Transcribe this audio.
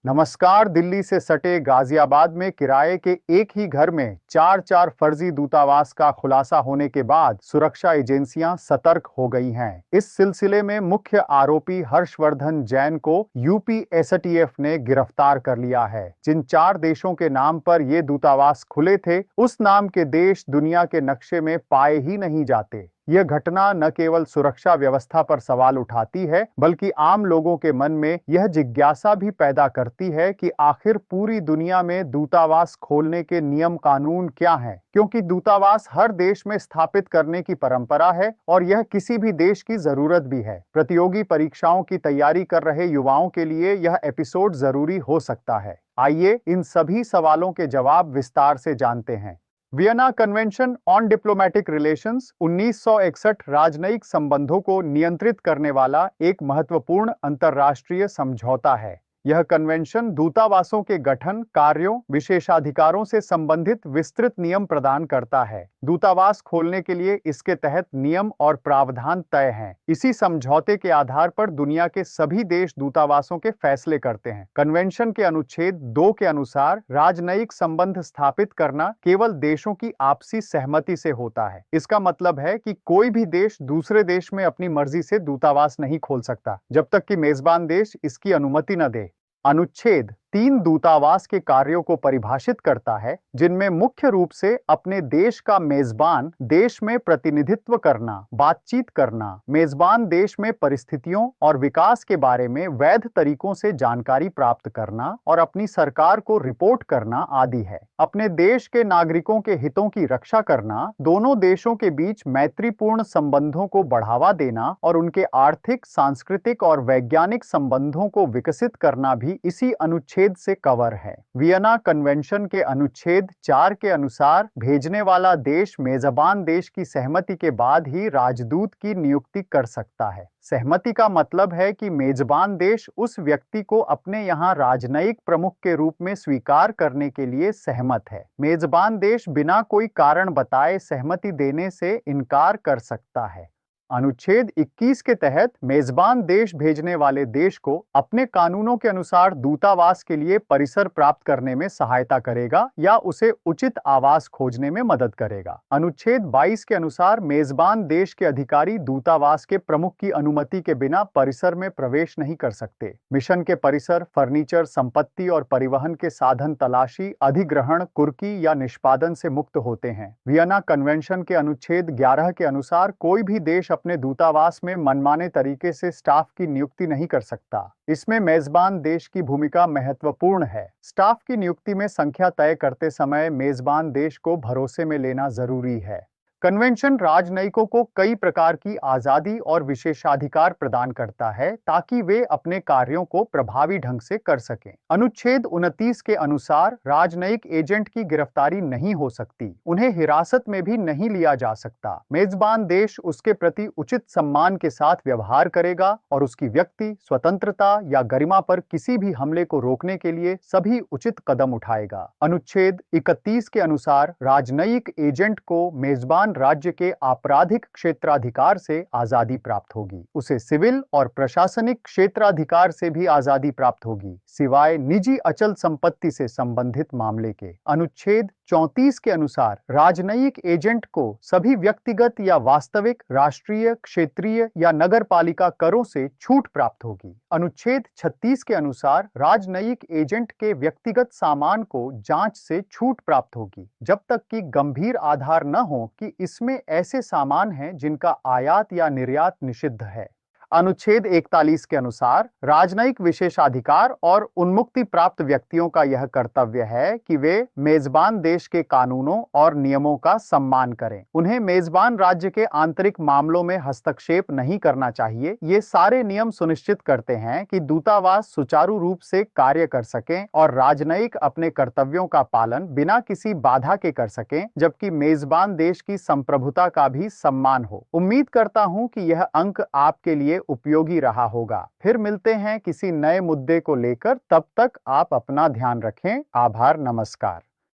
नमस्कार। दिल्ली से सटे गाजियाबाद में किराए के एक ही घर में चार फर्जी दूतावास का खुलासा होने के बाद सुरक्षा एजेंसियां सतर्क हो गई हैं। इस सिलसिले में मुख्य आरोपी हर्षवर्धन जैन को यूपी एसटीएफ ने गिरफ्तार कर लिया है। जिन 4 देशों के नाम पर ये दूतावास खुले थे, उस नाम के देश दुनिया के नक्शे में पाए ही नहीं जाते। यह घटना न केवल सुरक्षा व्यवस्था पर सवाल उठाती है, बल्कि आम लोगों के मन में यह जिज्ञासा भी पैदा करती है कि आखिर पूरी दुनिया में दूतावास खोलने के नियम कानून क्या हैं, क्योंकि दूतावास हर देश में स्थापित करने की परंपरा है और यह किसी भी देश की जरूरत भी है। प्रतियोगी परीक्षाओं की तैयारी कर रहे युवाओं के लिए यह एपिसोड जरूरी हो सकता है। आइए इन सभी सवालों के जवाब विस्तार से जानते हैं। Vienna convention on diplomatic relations 1961 राजनयिक संबंधों को नियंत्रित करने वाला एक महत्वपूर्ण अंतर्राष्ट्रीय समझौता है। यह कन्वेंशन दूतावासों के गठन, कार्यों, विशेषाधिकारों से संबंधित विस्तृत नियम प्रदान करता है। दूतावास खोलने के लिए इसके तहत नियम और प्रावधान तय हैं। इसी समझौते के आधार पर दुनिया के सभी देश दूतावासों के फैसले करते हैं। कन्वेंशन के अनुच्छेद 2 के अनुसार राजनयिक संबंध स्थापित करना केवल देशों की आपसी सहमति से होता है। इसका मतलब है कि कोई भी देश दूसरे देश में अपनी मर्जी से दूतावास नहीं खोल सकता, जब तक कि मेजबान देश इसकी अनुमति न दे। अनुच्छेद 3 दूतावास के कार्यों को परिभाषित करता है, जिनमें मुख्य रूप से अपने देश का मेजबान देश में प्रतिनिधित्व करना, बातचीत करना, मेजबान देश में परिस्थितियों और विकास के बारे में वैध तरीकों से जानकारी प्राप्त करना और अपनी सरकार को रिपोर्ट करना आदि है। अपने देश के नागरिकों के हितों की रक्षा करना, दोनों देशों के बीच मैत्रीपूर्ण संबंधों को बढ़ावा देना और उनके आर्थिक, सांस्कृतिक और वैज्ञानिक संबंधों को विकसित करना भी इसी अनुच्छेद से कवर है। वियना कन्वेंशन के अनुच्छेद 4 के अनुसार भेजने वाला देश मेजबान देश की सहमति के बाद ही राजदूत की नियुक्ति कर सकता है। सहमति का मतलब है कि मेजबान देश उस व्यक्ति को अपने यहाँ राजनयिक प्रमुख के रूप में स्वीकार करने के लिए सहमत है। मेजबान देश बिना कोई कारण बताए सहमति देने से इनकार कर सकता है। अनुच्छेद 21 के तहत मेजबान देश भेजने वाले देश को अपने कानूनों के अनुसार दूतावास के लिए परिसर प्राप्त करने में सहायता करेगा या उसे उचित आवास खोजने में मदद करेगा। अनुच्छेद 22 के अनुसार मेजबान देश के अधिकारी दूतावास के प्रमुख की अनुमति के बिना परिसर में प्रवेश नहीं कर सकते। मिशन के परिसर, फर्नीचर, संपत्ति और परिवहन के साधन तलाशी, अधिग्रहण, कुर्की या निष्पादन से मुक्त होते हैं। वियना कन्वेंशन के अनुच्छेद 11 के अनुसार कोई भी देश अपने दूतावास में मनमाने तरीके से स्टाफ की नियुक्ति नहीं कर सकता। इसमें मेजबान देश की भूमिका महत्वपूर्ण है। स्टाफ की नियुक्ति में संख्या तय करते समय मेजबान देश को भरोसे में लेना जरूरी है। कन्वेंशन राजनयिकों को कई प्रकार की आजादी और विशेषाधिकार प्रदान करता है ताकि वे अपने कार्यों को प्रभावी ढंग से कर सकें। अनुच्छेद 29 के अनुसार राजनयिक एजेंट की गिरफ्तारी नहीं हो सकती, उन्हें हिरासत में भी नहीं लिया जा सकता। मेजबान देश उसके प्रति उचित सम्मान के साथ व्यवहार करेगा और उसकी व्यक्ति स्वतंत्रता या गरिमा पर किसी भी हमले को रोकने के लिए सभी उचित कदम उठाएगा। अनुच्छेद 31 के अनुसार राजनयिक एजेंट को मेजबान राज्य के आपराधिक क्षेत्राधिकार से आजादी प्राप्त होगी। उसे सिविल और प्रशासनिक क्षेत्राधिकार से भी आजादी प्राप्त होगी, सिवाय निजी अचल संपत्ति से संबंधित मामले के। अनुच्छेद 34 के अनुसार राजनयिक एजेंट को सभी व्यक्तिगत या वास्तविक राष्ट्रीय, क्षेत्रीय या नगर पालिका करों से छूट प्राप्त होगी। अनुच्छेद 36 के अनुसार राजनयिक एजेंट के व्यक्तिगत सामान को जांच से छूट प्राप्त होगी, जब तक कि गंभीर आधार न हो कि इसमें ऐसे सामान हैं जिनका आयात या निर्यात निषिद्ध है। अनुच्छेद 41 के अनुसार राजनयिक विशेषाधिकार और उन्मुक्ति प्राप्त व्यक्तियों का यह कर्तव्य है कि वे मेजबान देश के कानूनों और नियमों का सम्मान करें। उन्हें मेजबान राज्य के आंतरिक मामलों में हस्तक्षेप नहीं करना चाहिए। ये सारे नियम सुनिश्चित करते हैं कि दूतावास सुचारू रूप से कार्य कर सकें और राजनयिक अपने कर्तव्यों का पालन बिना किसी बाधा के कर सकें, जबकि मेजबान देश की संप्रभुता का भी सम्मान हो। उम्मीद करता हूं कि यह अंक आपके लिए उपयोगी रहा होगा। फिर मिलते हैं किसी नए मुद्दे को लेकर। तब तक आप अपना ध्यान रखें। आभार। नमस्कार।